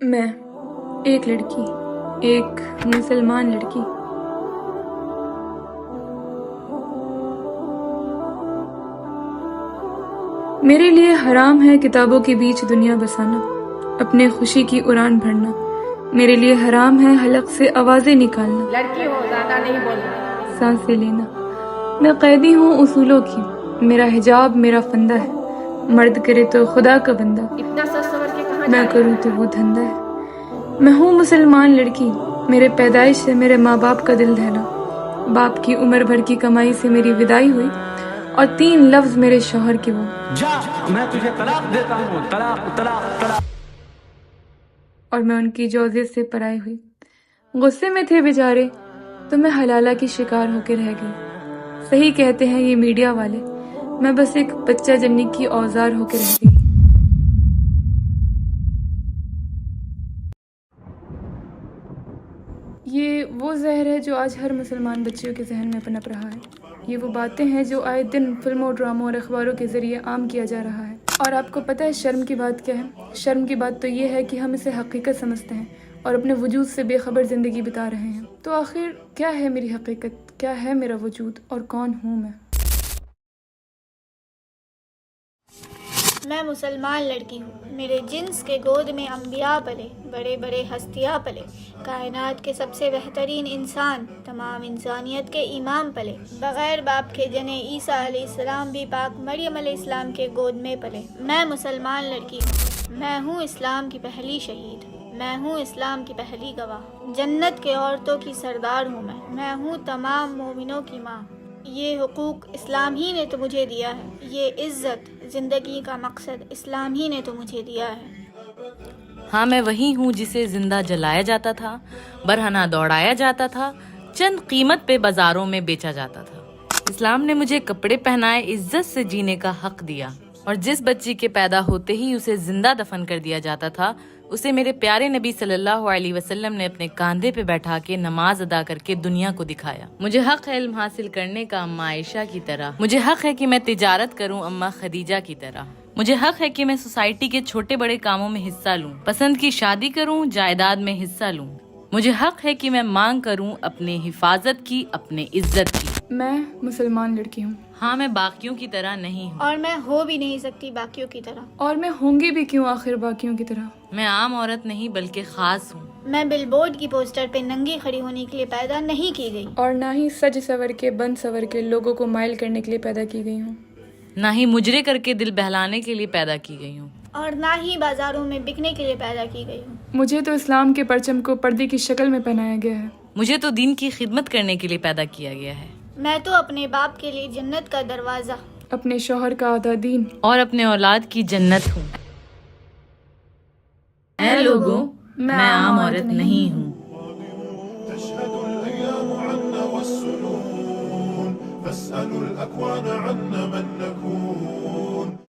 میں ایک لڑکی، ایک مسلمان لڑکی، میرے لیے حرام ہے کتابوں کے بیچ دنیا بسانا، اپنے خوشی کی اڑان بھرنا، میرے لیے حرام ہے حلق سے آوازیں نکالنا، لڑکی ہو زیادہ نہیں بولنا، سانسیں لینا، میں قیدی ہوں اصولوں کی، میرا حجاب میرا فندہ ہے، مرد کرے تو خدا کا بندہ، اتنا سچ سمجھ کے کہاں میں جا کروں تو وہ دھندہ ہے، میں ہوں مسلمان لڑکی، میرے پیدائش سے میرے ماں باپ کا دل دہلا، باپ کی عمر بھر کی کمائی سے میری ودائی ہوئی اور 3 لفظ میرے شوہر کے وہ، جا میں تجھے طلاق دیتا ہوں، طلاق طلاق طلاق، اور میں ان کی جوزے سے پرائی ہوئی، غصے میں تھے بیچارے تو میں حلالہ کی شکار ہو کے رہ گئی، صحیح کہتے ہیں یہ میڈیا والے، میں بس ایک بچہ جنی کی اوزار ہو کے رہ گئی۔ یہ وہ زہر ہے جو آج ہر مسلمان بچیوں کے ذہن میں پنپ رہا ہے، یہ وہ باتیں ہیں جو آئے دن فلموں، ڈراموں اور اخباروں کے ذریعے عام کیا جا رہا ہے، اور آپ کو پتہ ہے شرم کی بات کیا ہے؟ شرم کی بات تو یہ ہے کہ ہم اسے حقیقت سمجھتے ہیں اور اپنے وجود سے بے خبر زندگی بتا رہے ہیں۔ تو آخر کیا ہے میری حقیقت؟ کیا ہے میرا وجود؟ اور کون ہوں میں؟ میں مسلمان لڑکی ہوں، میرے جنس کے گود میں انبیاء پلے، بڑے بڑے ہستیاں پلے، کائنات کے سب سے بہترین انسان، تمام انسانیت کے امام پلے، بغیر باپ کے جنے عیسیٰ علیہ السلام بھی پاک مریم علیہ السلام کے گود میں پلے۔ میں مسلمان لڑکی ہوں، میں ہوں اسلام کی پہلی شہید، میں ہوں اسلام کی پہلی گواہ، جنت کے عورتوں کی سردار ہوں میں ہوں تمام مومنوں کی ماں۔ یہ حقوق اسلام ہی نے تو مجھے دیا ہے، یہ عزت، زندگی کا مقصد اسلام ہی نے تو مجھے دیا ہے۔ ہاں میں وہی ہوں جسے زندہ جلایا جاتا تھا، برہنہ دوڑایا جاتا تھا، چند قیمت پہ بازاروں میں بیچا جاتا تھا۔ اسلام نے مجھے کپڑے پہنائے، عزت سے جینے کا حق دیا، اور جس بچی کے پیدا ہوتے ہی اسے زندہ دفن کر دیا جاتا تھا، اسے میرے پیارے نبی صلی اللہ علیہ وسلم نے اپنے کاندھے پہ بیٹھا کے نماز ادا کر کے دنیا کو دکھایا۔ مجھے حق ہے علم حاصل کرنے کا اماں عائشہ کی طرح، مجھے حق ہے کہ میں تجارت کروں اماں خدیجہ کی طرح، مجھے حق ہے کہ میں سوسائٹی کے چھوٹے بڑے کاموں میں حصہ لوں، پسند کی شادی کروں، جائیداد میں حصہ لوں، مجھے حق ہے کہ میں مانگ کروں اپنے حفاظت کی، اپنے عزت کی۔ میں مسلمان لڑکی ہوں، ہاں میں باقیوں کی طرح نہیں ہوں، اور میں ہو بھی نہیں سکتی باقیوں کی طرح، اور میں ہوں گی بھی کیوں آخر باقیوں کی طرح؟ میں عام عورت نہیں بلکہ خاص ہوں۔ میں بل بورڈ کی پوسٹر پہ ننگی کھڑی ہونے کے لیے پیدا نہیں کی گئی، اور نہ ہی سج سور کے بند سور کے لوگوں کو مائل کرنے کے لیے پیدا کی گئی ہوں، نہ ہی مجرے کر کے دل بہلانے کے لیے پیدا کی گئی ہوں، اور نہ ہی بازاروں میں بکنے کے لیے پیدا کی گئی ہوں۔ مجھے تو اسلام کے پرچم کو پردے کی شکل میں پہنایا گیا ہے، مجھے تو دین کی خدمت کرنے کے لیے پیدا کیا گیا ہے، میں تو اپنے باپ کے لیے جنت کا دروازہ، اپنے شوہر کا آدھا دین، اور اپنے اولاد کی جنت ہوں۔ اے لوگوں، میں عام عورت نہیں ہوں۔ تشهد الأيام عنا والسنون فاسألوا الأكوان عنا